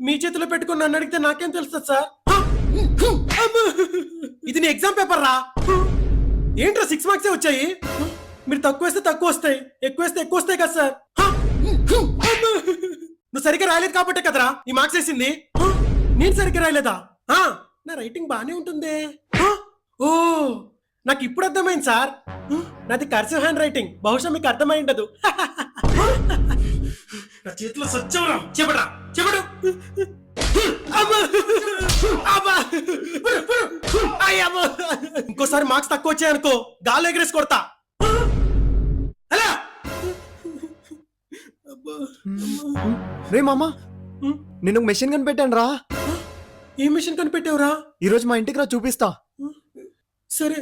మీ చేతిలో పెట్టుకుని నన్ను అడిగితే నాకేం తెలుస్తుంది సార్? ఇది నీ ఎగ్జామ్ పేపర్ రా. ఏంట్రా 6 మార్క్సే వచ్చాయి? మీరు తక్కువ వేస్తే తక్కువ వస్తాయి, ఎక్కువ వేస్తే ఎక్కువ వస్తాయి కదా సార్. నువ్వు సరిగ్గా రాయలేదు కాబట్టే కదరా ఈ మార్క్స్ వేసింది. నేను సరిగ్గా రాయలేదా? నా రైటింగ్ బానే ఉంటుంది. ఓ నాకు ఇప్పుడు అర్థమైంది సార్. నాది కర్సివ్ హ్యాండ్ రైటింగ్. బహుశా మీకు అర్థమై ఉండదు. నా చేతిలో సత్యంరా. చెప్పడా చెప్పడు. ఇంకోసారి మార్క్స్ తక్కువ వచ్చాయనుకో గాల్లో ఎగరేసి కొడతా. అలా రే మామా, నేను మెషిన్ కనిపెట్టాను రా. ఏ మిషన్ కనిపెట్టావురా? ఈరోజు మా ఇంటికి రా, చూపిస్తా. సరే